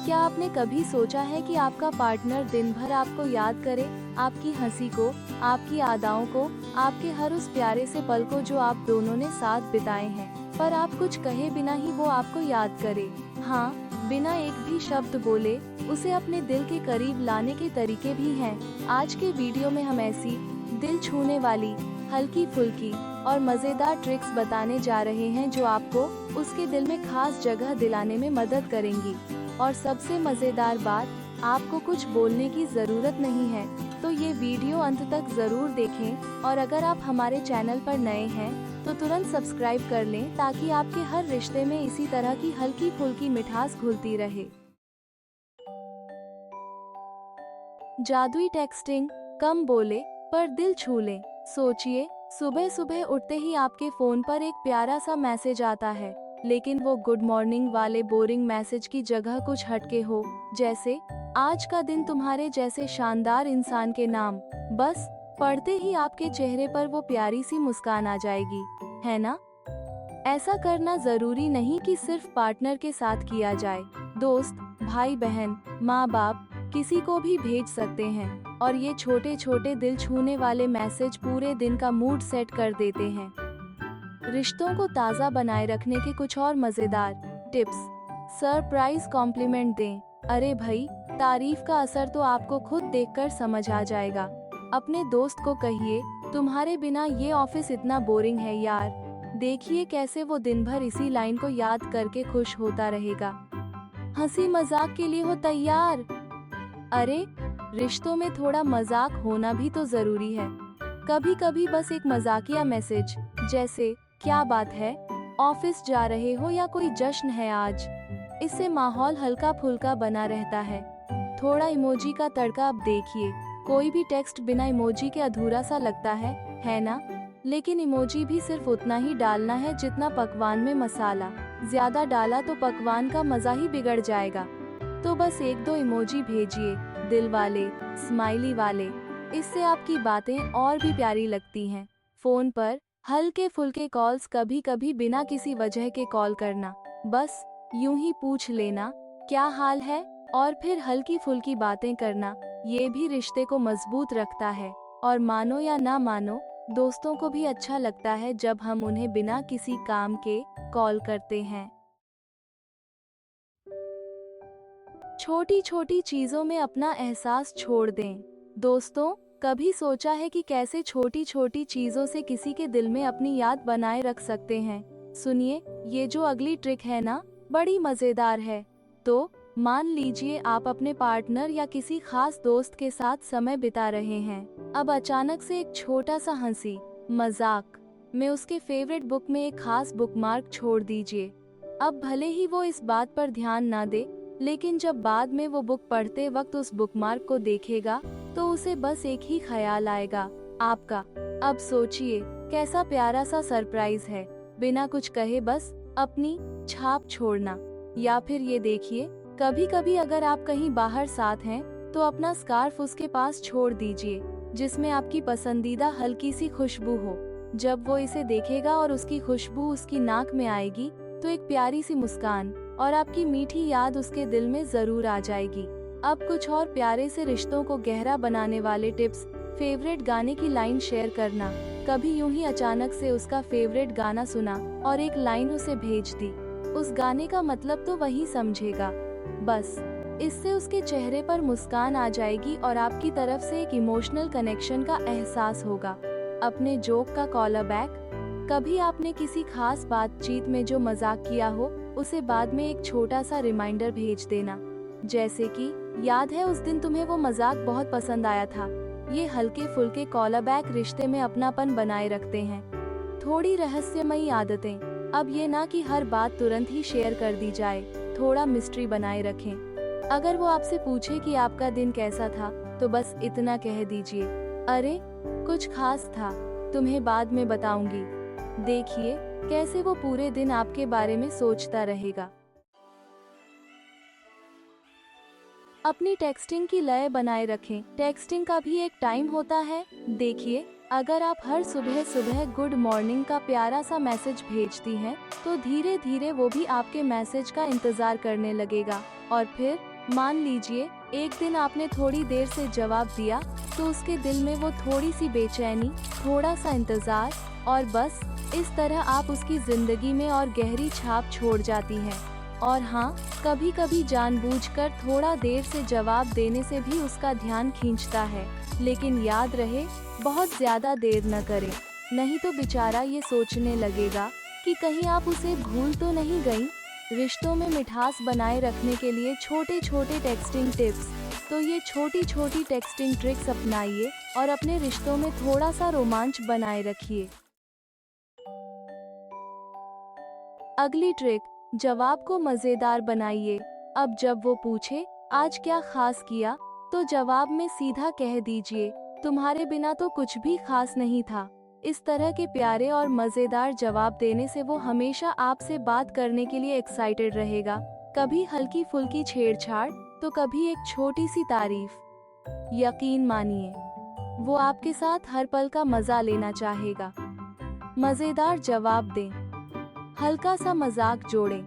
क्या आपने कभी सोचा है कि आपका पार्टनर दिन भर आपको याद करे, आपकी हंसी को, आपकी अदाओं को, आपके हर उस प्यारे से पल को जो आप दोनों ने साथ बिताए हैं, पर आप कुछ कहे बिना ही वो आपको याद करे। हाँ, बिना एक भी शब्द बोले उसे अपने दिल के करीब लाने के तरीके भी हैं। आज के वीडियो में हम ऐसी दिल छूने वाली, हल्की फुल्की और मजेदार ट्रिक्स बताने जा रहे हैं जो आपको उसके दिल में खास जगह दिलाने में मदद करेंगी। और सबसे मजेदार बात, आपको कुछ बोलने की जरूरत नहीं है। तो ये वीडियो अंत तक जरूर देखें और अगर आप हमारे चैनल पर नए हैं तो तुरंत सब्सक्राइब कर लें ताकि आपके हर रिश्ते में इसी तरह की हल्की फुल्की मिठास घुलती रहे। जादुई टेक्सटिंग, कम बोले पर दिल छू ले। सोचिए, सुबह सुबह उठते ही आपके फोन पर एक प्यारा सा मैसेज आता है, लेकिन वो गुड मॉर्निंग वाले बोरिंग मैसेज की जगह कुछ हटके हो, जैसे आज का दिन तुम्हारे जैसे शानदार इंसान के नाम। बस पढ़ते ही आपके चेहरे पर वो प्यारी सी मुस्कान आ जाएगी, है ना? ऐसा करना जरूरी नहीं कि सिर्फ पार्टनर के साथ किया जाए, दोस्त, भाई बहन, माँ बाप, किसी को भी भेज सकते हैं। और ये छोटे छोटे दिल छूने वाले मैसेज पूरे दिन का मूड सेट कर देते हैं। रिश्तों को ताज़ा बनाए रखने के कुछ और मजेदार टिप्स। सरप्राइज कॉम्प्लीमेंट दें। अरे भाई, तारीफ का असर तो आपको खुद देखकर समझ आ जाएगा। अपने दोस्त को कहिए, तुम्हारे बिना ये ऑफिस इतना बोरिंग है यार। देखिए कैसे वो दिन भर इसी लाइन को याद करके खुश होता रहेगा। हंसी मजाक के लिए हो तैयार। अरे, रिश्तों में थोड़ा मजाक होना भी तो जरूरी है। कभी कभी बस एक मजाकिया मैसेज, जैसे क्या बात है, ऑफिस जा रहे हो या कोई जश्न है आज, इससे माहौल हल्का फुल्का बना रहता है। थोड़ा इमोजी का तड़का। अब देखिए, कोई भी टेक्स्ट बिना इमोजी के अधूरा सा लगता है ना? लेकिन इमोजी भी सिर्फ उतना ही डालना है जितना पकवान में मसाला। ज्यादा डाला तो पकवान का मजा ही बिगड़ जाएगा। तो बस एक दो इमोजी भेजिए, दिल वाले, स्माइली वाले। इससे आपकी बातें और भी प्यारी लगती हैं। फोन पर हल्के फुल्के कॉल्स, कभी कभी बिना किसी वजह के कॉल करना, बस यूं ही पूछ लेना क्या हाल है, और फिर हल्की फुल्की बातें करना, ये भी रिश्ते को मजबूत रखता है। और मानो या ना मानो, दोस्तों को भी अच्छा लगता है जब हम उन्हें बिना किसी काम के कॉल करते हैं। छोटी छोटी चीजों में अपना एहसास छोड़ दें। दोस्तों, कभी सोचा है कि कैसे छोटी छोटी चीजों से किसी के दिल में अपनी याद बनाए रख सकते हैं? सुनिए, ये जो अगली ट्रिक है ना, बड़ी मजेदार है। तो मान लीजिए आप अपने पार्टनर या किसी खास दोस्त के साथ समय बिता रहे हैं। अब अचानक से एक छोटा सा हंसी मजाक में उसके फेवरेट बुक में एक खास बुकमार्क छोड़ दीजिए। अब भले ही वो इस बात पर ध्यान ना दे, लेकिन जब बाद में वो बुक पढ़ते वक्त उस बुकमार्क को देखेगा तो उसे बस एक ही ख्याल आएगा, आपका। अब सोचिए कैसा प्यारा सा सरप्राइज है, बिना कुछ कहे बस अपनी छाप छोड़ना। या फिर ये देखिए, कभी कभी अगर आप कहीं बाहर साथ हैं तो अपना स्कार्फ उसके पास छोड़ दीजिए, जिसमें आपकी पसंदीदा हल्की सी खुशबू हो। जब वो इसे देखेगा और उसकी खुशबू उसकी नाक में आएगी तो एक प्यारी सी मुस्कान और आपकी मीठी याद उसके दिल में जरूर आ जाएगी। अब कुछ और प्यारे से रिश्तों को गहरा बनाने वाले टिप्स। फेवरेट गाने की लाइन शेयर करना। कभी यूं ही अचानक से उसका फेवरेट गाना सुना और एक लाइन उसे भेज दी, उस गाने का मतलब तो वही समझेगा। बस इससे उसके चेहरे पर मुस्कान आ जाएगी और आपकी तरफ से एक इमोशनल कनेक्शन का एहसास होगा। अपने जोक का कॉलर बैक। कभी आपने किसी खास बातचीत में जो मजाक किया हो, उसे बाद में एक छोटा सा रिमाइंडर भेज देना, जैसे कि याद है उस दिन तुम्हें वो मजाक बहुत पसंद आया था। ये हल्के फुल्के कॉलर बैक रिश्ते में अपनापन बनाए रखते हैं। थोड़ी रहस्यमयी आदतें। अब ये ना कि हर बात तुरंत ही शेयर कर दी जाए, थोड़ा मिस्ट्री बनाए रखें। अगर वो आपसे पूछे कि आपका दिन कैसा था तो बस इतना कह दीजिए, अरे कुछ खास था, तुम्हें बाद में बताऊंगी। देखिए कैसे वो पूरे दिन आपके बारे में सोचता रहेगा। अपनी टेक्सटिंग की लय बनाए रखें। टेक्सटिंग का भी एक टाइम होता है। देखिए, अगर आप हर सुबह सुबह गुड मॉर्निंग का प्यारा सा मैसेज भेजती हैं, तो धीरे धीरे वो भी आपके मैसेज का इंतजार करने लगेगा। और फिर मान लीजिए एक दिन आपने थोड़ी देर से जवाब दिया तो उसके दिल में वो थोड़ी सी बेचैनी, थोड़ा सा इंतजार, और बस इस तरह आप उसकी जिंदगी में और गहरी छाप छोड़ जाती हैं। और हाँ, कभी कभी जानबूझकर थोड़ा देर से जवाब देने से भी उसका ध्यान खींचता है, लेकिन याद रहे बहुत ज्यादा देर न करें, नहीं तो बेचारा ये सोचने लगेगा कि कहीं आप उसे भूल तो नहीं गई। रिश्तों में मिठास बनाए रखने के लिए छोटे छोटे टेक्सटिंग टिप्स। तो ये छोटी छोटी टेक्सटिंग ट्रिक्स अपनाइए और अपने रिश्तों में थोड़ा सा रोमांच बनाए रखिए। अगली ट्रिक, जवाब को मजेदार बनाइए। अब जब वो पूछे आज क्या खास किया, तो जवाब में सीधा कह दीजिए तुम्हारे बिना तो कुछ भी खास नहीं था। इस तरह के प्यारे और मजेदार जवाब देने से वो हमेशा आपसे बात करने के लिए एक्साइटेड रहेगा। कभी हल्की फुल्की छेड़छाड़ तो कभी एक छोटी सी तारीफ। यकीन मानिए वो आपके साथ हर पल का मजा लेना चाहेगा। मजेदार जवाब दें, हल्का सा मजाक जोड़ें,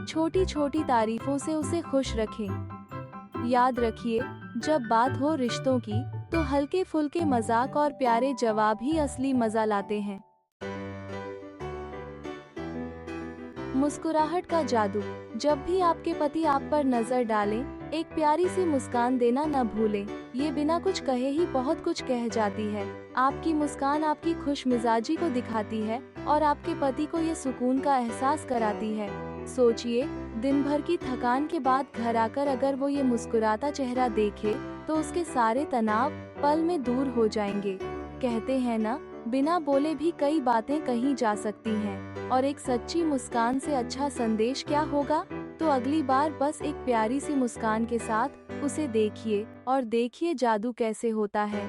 छोटी छोटी तारीफों से उसे खुश रखें। याद रखिए, जब बात हो रिश्तों की तो हल्के फुल्के मजाक और प्यारे जवाब ही असली मजा लाते हैं। मुस्कुराहट का जादू, जब भी आपके पति आप पर नजर डालें, एक प्यारी सी मुस्कान देना न भूलें। ये बिना कुछ कहे ही बहुत कुछ कह जाती है। आपकी मुस्कान आपकी खुश मिजाजी को दिखाती है और आपके पति को ये सुकून का एहसास कराती है। सोचिए, दिन भर की थकान के बाद घर आकर अगर वो ये मुस्कुराता चेहरा देखे तो उसके सारे तनाव पल में दूर हो जाएंगे। कहते हैं ना, बिना बोले भी कई बातें कही जा सकती हैं, और एक सच्ची मुस्कान से अच्छा संदेश क्या होगा। तो अगली बार बस एक प्यारी सी मुस्कान के साथ उसे देखिए और देखिए जादू कैसे होता है।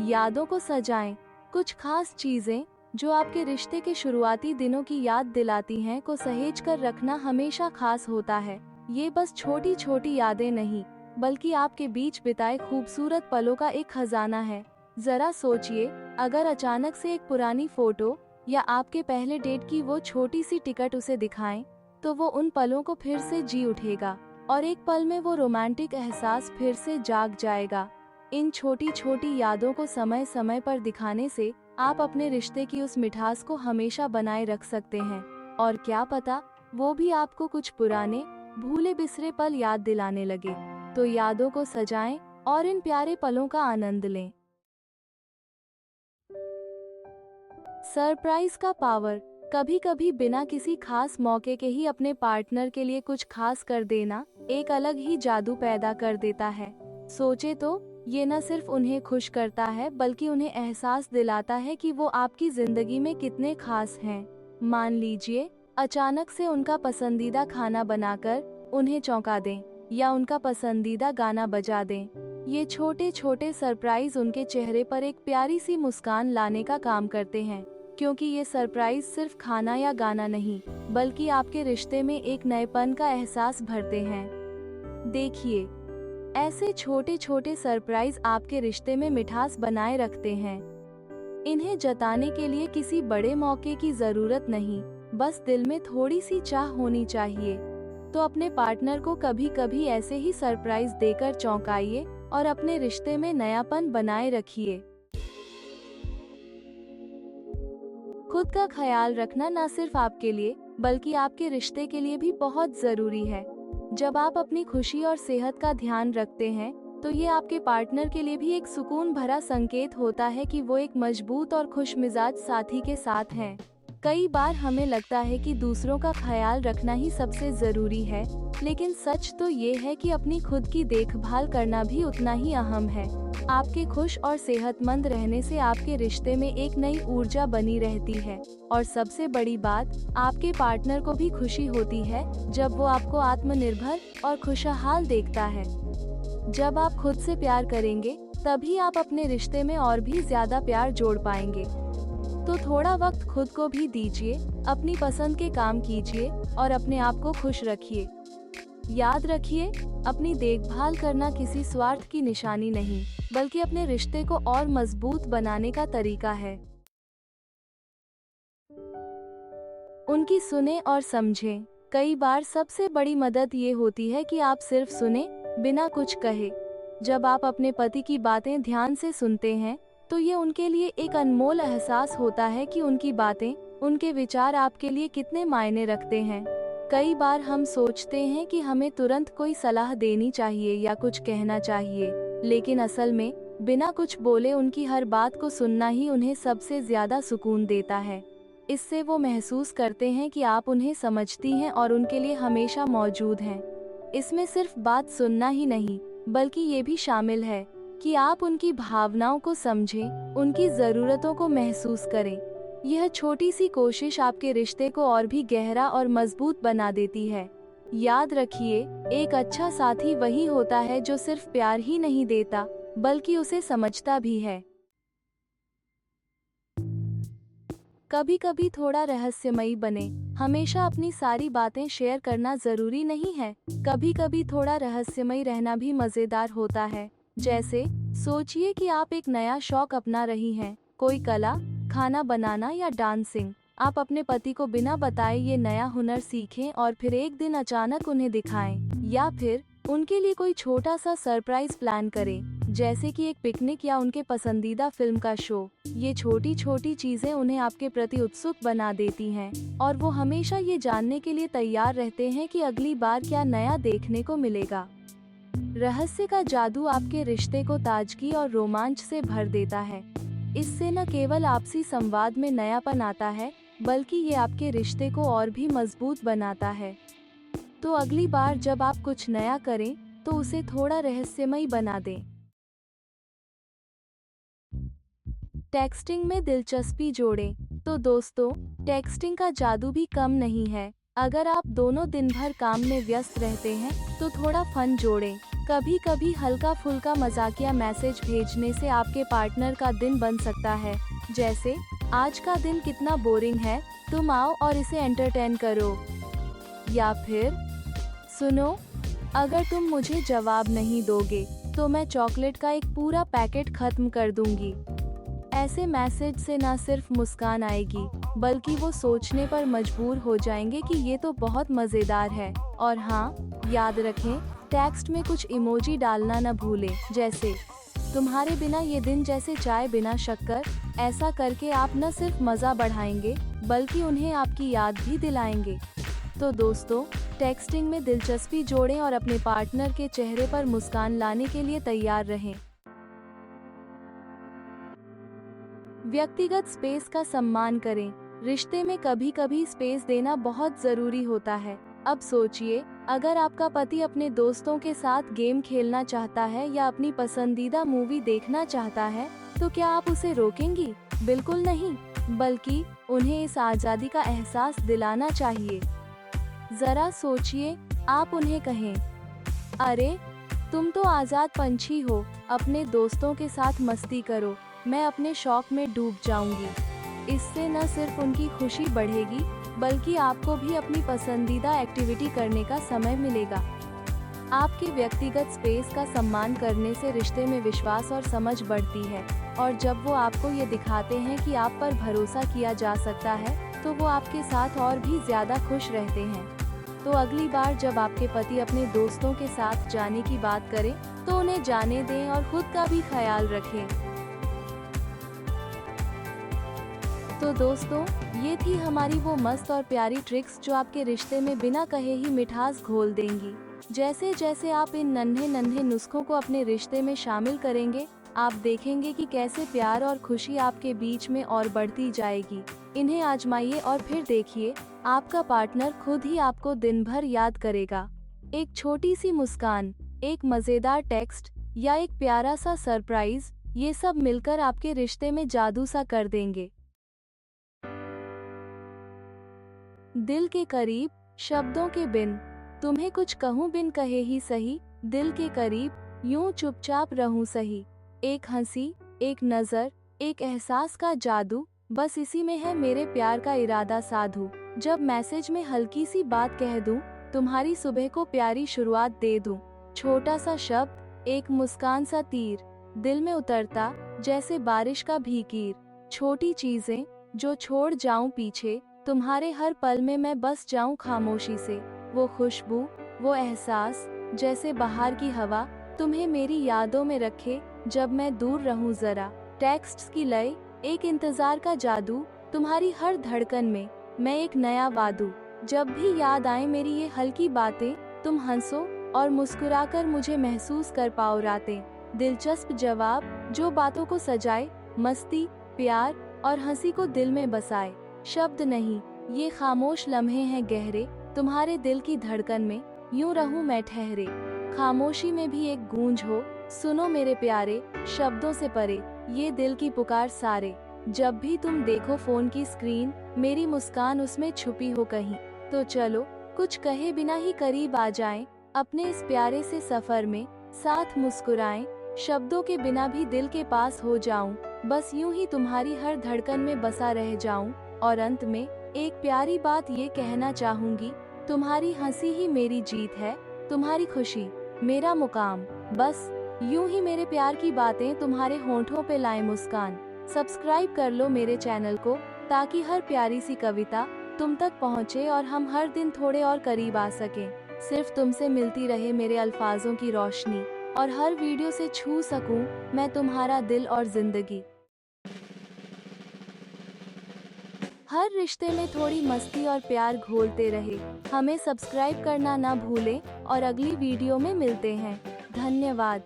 यादों को सजाएं, कुछ खास चीजें जो आपके रिश्ते के शुरुआती दिनों की याद दिलाती हैं को सहेज कर रखना हमेशा खास होता है। ये बस छोटी छोटी यादें नहीं, बल्कि आपके बीच बिताए खूबसूरत पलों का एक खजाना है। जरा सोचिए, अगर अचानक से एक पुरानी फोटो या आपके पहले डेट की वो छोटी सी टिकट उसे दिखाएं, तो वो उन पलों को फिर से जी उठेगा और एक पल में वो रोमांटिक एहसास फिर से जाग जाएगा। इन छोटी छोटी यादों को समय समय पर दिखाने से आप अपने रिश्ते की उस मिठास को हमेशा बनाए रख सकते हैं, और क्या पता वो भी आपको कुछ पुराने भूले बिसरे पल याद दिलाने लगे। तो यादों को सजाएं और इन प्यारे पलों का आनंद लें। सरप्राइज का पावर, कभी कभी बिना किसी खास मौके के ही अपने पार्टनर के लिए कुछ खास कर देना एक अलग ही जादू पैदा कर देता है। सोचे तो, ये न सिर्फ उन्हें खुश करता है बल्कि उन्हें एहसास दिलाता है कि वो आपकी जिंदगी में कितने खास हैं। मान लीजिए, अचानक से उनका पसंदीदा खाना बनाकर उन्हें चौंका दें या उनका पसंदीदा गाना बजा दें। ये छोटे छोटे सरप्राइज उनके चेहरे पर एक प्यारी सी मुस्कान लाने का काम करते हैं, क्योंकि ये सरप्राइज सिर्फ खाना या गाना नहीं, बल्कि आपके रिश्ते में एक नएपन का एहसास भरते हैं। देखिए, ऐसे छोटे छोटे सरप्राइज आपके रिश्ते में मिठास बनाए रखते हैं। इन्हें जताने के लिए किसी बड़े मौके की जरूरत नहीं, बस दिल में थोड़ी सी चाह होनी चाहिए। तो अपने पार्टनर को कभी कभी ऐसे ही सरप्राइज देकर चौंकाइए और अपने रिश्ते में नयापन बनाए रखिए। खुद का ख्याल रखना न सिर्फ आपके लिए बल्कि आपके रिश्ते के लिए भी बहुत जरूरी है। जब आप अपनी खुशी और सेहत का ध्यान रखते हैं, तो ये आपके पार्टनर के लिए भी एक सुकून भरा संकेत होता है कि वो एक मजबूत और खुशमिजाज साथी के साथ हैं। कई बार हमें लगता है कि दूसरों का ख्याल रखना ही सबसे जरूरी है, लेकिन सच तो ये है कि अपनी खुद की देखभाल करना भी उतना ही अहम है। आपके खुश और सेहतमंद रहने से आपके रिश्ते में एक नई ऊर्जा बनी रहती है, और सबसे बड़ी बात, आपके पार्टनर को भी खुशी होती है जब वो आपको आत्मनिर्भर और खुशहाल देखता है। जब आप खुद से प्यार करेंगे, तभी आप अपने रिश्ते में और भी ज्यादा प्यार जोड़ पाएंगे। तो थोड़ा वक्त खुद को भी दीजिए, अपनी पसंद के काम कीजिए और अपने आप को खुश रखिए। याद रखिए, अपनी देखभाल करना किसी स्वार्थ की निशानी नहीं, बल्कि अपने रिश्ते को और मजबूत बनाने का तरीका है। उनकी सुने और समझें। कई बार सबसे बड़ी मदद ये होती है कि आप सिर्फ सुने, बिना कुछ कहे। जब आप अपने पति की बातें ध्यान से सुनते हैं, तो ये उनके लिए एक अनमोल एहसास होता है कि उनकी बातें, उनके विचार आपके लिए कितने मायने रखते हैं। कई बार हम सोचते हैं कि हमें तुरंत कोई सलाह देनी चाहिए या कुछ कहना चाहिए, लेकिन असल में बिना कुछ बोले उनकी हर बात को सुनना ही उन्हें सबसे ज्यादा सुकून देता है। इससे वो महसूस करते हैं कि आप उन्हें समझती हैं और उनके लिए हमेशा मौजूद हैं। इसमें सिर्फ बात सुनना ही नहीं, बल्कि ये भी शामिल है कि आप उनकी भावनाओं को समझें, उनकी ज़रूरतों को महसूस करें। यह छोटी सी कोशिश आपके रिश्ते को और भी गहरा और मजबूत बना देती है। याद रखिए, एक अच्छा साथी वही होता है जो सिर्फ प्यार ही नहीं देता, बल्कि उसे समझता भी है। कभी कभी थोड़ा रहस्यमयी बने। हमेशा अपनी सारी बातें शेयर करना जरूरी नहीं है। कभी कभी थोड़ा रहस्यमयी रहना भी मजेदार होता है। जैसे सोचिए कि आप एक नया शौक अपना रही हैं, कोई कला, खाना बनाना या डांसिंग। आप अपने पति को बिना बताए ये नया हुनर सीखें और फिर एक दिन अचानक उन्हें दिखाएं, या फिर उनके लिए कोई छोटा सा सरप्राइज प्लान करें, जैसे कि एक पिकनिक या उनके पसंदीदा फिल्म का शो। ये छोटी छोटी चीजें उन्हें आपके प्रति उत्सुक बना देती हैं और वो हमेशा ये जानने के लिए तैयार रहते हैं कि अगली बार क्या नया देखने को मिलेगा। रहस्य का जादू आपके रिश्ते को ताजगी और रोमांच से भर देता है। इससे न केवल आपसी संवाद में नयापन आता है, बल्कि ये आपके रिश्ते को और भी मजबूत बनाता है। तो अगली बार जब आप कुछ नया करें, तो उसे थोड़ा रहस्यमयी बना दें। टेक्सटिंग में दिलचस्पी जोड़ें। तो दोस्तों, टेक्सटिंग का जादू भी कम नहीं है। अगर आप दोनों दिन भर काम में व्यस्त रहते हैं, तो थोड़ा फन जोड़ें। कभी कभी हल्का फुल्का मजाकिया मैसेज भेजने से आपके पार्टनर का दिन बन सकता है। जैसे, आज का दिन कितना बोरिंग है, तुम आओ और इसे एंटरटेन करो। या फिर, सुनो, अगर तुम मुझे जवाब नहीं दोगे, तो मैं चॉकलेट का एक पूरा पैकेट खत्म कर दूंगी। ऐसे मैसेज से न सिर्फ मुस्कान आएगी, बल्कि वो सोचने पर मजबूर हो जाएंगे कि ये तो बहुत मजेदार है। और हाँ, याद रखें, टेक्स्ट में कुछ इमोजी डालना न भूलें, जैसे तुम्हारे बिना ये दिन जैसे चाय बिना शक्कर। ऐसा करके आप न सिर्फ मजा बढ़ाएंगे, बल्कि उन्हें आपकी याद भी दिलाएंगे। तो दोस्तों, टेक्सटिंग में दिलचस्पी जोड़ें और अपने पार्टनर के चेहरे पर मुस्कान लाने के लिए तैयार रहें। व्यक्तिगत स्पेस का सम्मान करें। रिश्ते में कभी कभी स्पेस देना बहुत जरूरी होता है। अब सोचिए, अगर आपका पति अपने दोस्तों के साथ गेम खेलना चाहता है या अपनी पसंदीदा मूवी देखना चाहता है, तो क्या आप उसे रोकेंगी? बिल्कुल नहीं, बल्कि उन्हें इस आज़ादी का एहसास दिलाना चाहिए। जरा सोचिए, आप उन्हें कहें, अरे, तुम तो आज़ाद पंछी हो, अपने दोस्तों के साथ मस्ती करो, मैं अपने शौक में डूब जाऊंगी। इससे न सिर्फ उनकी खुशी बढ़ेगी, बल्कि आपको भी अपनी पसंदीदा एक्टिविटी करने का समय मिलेगा। आपके व्यक्तिगत स्पेस का सम्मान करने से रिश्ते में विश्वास और समझ बढ़ती है, और जब वो आपको ये दिखाते हैं कि आप पर भरोसा किया जा सकता है, तो वो आपके साथ और भी ज्यादा खुश रहते हैं। तो अगली बार जब आपके पति अपने दोस्तों के साथ जाने की बात करें, तो उन्हें जाने दें और खुद का भी ख्याल रखें। तो दोस्तों, ये थी हमारी वो मस्त और प्यारी ट्रिक्स जो आपके रिश्ते में बिना कहे ही मिठास घोल देंगी। जैसे जैसे आप इन नन्हे नन्हे नुस्खों को अपने रिश्ते में शामिल करेंगे, आप देखेंगे कि कैसे प्यार और खुशी आपके बीच में और बढ़ती जाएगी। इन्हें आजमाइए और फिर देखिए, आपका पार्टनर खुद ही आपको दिन भर याद करेगा। एक छोटी सी मुस्कान, एक मजेदार टेक्स्ट या एक प्यारा सा सरप्राइज, ये सब मिलकर आपके रिश्ते में जादू सा कर देंगे। दिल के करीब, शब्दों के बिन। तुम्हें कुछ कहूँ बिन कहे ही सही, दिल के करीब, यूं चुपचाप रहूं सही। एक हंसी, एक नजर, एक एहसास का जादू, बस इसी में है मेरे प्यार का इरादा साधु। जब मैसेज में हल्की सी बात कह दूं, तुम्हारी सुबह को प्यारी शुरुआत दे दूं। छोटा सा शब्द, एक मुस्कान सा तीर, दिल में उतरता जैसे बारिश का भीकीर। छोटी चीजें जो छोड़ जाऊं पीछे, तुम्हारे हर पल में मैं बस जाऊं खामोशी से। वो खुशबू, वो एहसास, जैसे बाहर की हवा, तुम्हें मेरी यादों में रखे जब मैं दूर रहूं जरा। टेक्स्ट्स की लय, एक इंतजार का जादू, तुम्हारी हर धड़कन में मैं एक नया वादू। जब भी याद आए मेरी ये हल्की बातें, तुम हंसो और मुस्कुराकर मुझे महसूस कर पाओ रातें। दिलचस्प जवाब जो बातों को सजाए, मस्ती, प्यार और हंसी को दिल में बसाए। शब्द नहीं, ये खामोश लम्हे हैं गहरे, तुम्हारे दिल की धड़कन में यूं रहूं मैं ठहरे। खामोशी में भी एक गूंज हो, सुनो मेरे प्यारे, शब्दों से परे ये दिल की पुकार सारे। जब भी तुम देखो फोन की स्क्रीन, मेरी मुस्कान उसमें छुपी हो कहीं। तो चलो कुछ कहे बिना ही करीब आ जाएं, अपने इस प्यारे से सफर में साथ मुस्कुराएं। शब्दों के बिना भी दिल के पास हो जाऊं, बस यूं ही तुम्हारी हर धड़कन में बसा रह जाऊं। और अंत में एक प्यारी बात ये कहना चाहूंगी, तुम्हारी हंसी ही मेरी जीत है, तुम्हारी खुशी मेरा मुकाम। बस यूं ही मेरे प्यार की बातें तुम्हारे होंठों पे लाए मुस्कान। सब्सक्राइब कर लो मेरे चैनल को, ताकि हर प्यारी सी कविता तुम तक पहुँचे और हम हर दिन थोड़े और करीब आ सकें। सिर्फ तुमसे मिलती रहे मेरे अल्फाजों की रोशनी, और हर वीडियो से छू सकूं मैं तुम्हारा दिल और जिंदगी। हर रिश्ते में थोड़ी मस्ती और प्यार घोलते रहे। हमें सब्सक्राइब करना ना भूलें और अगली वीडियो में मिलते हैं। धन्यवाद।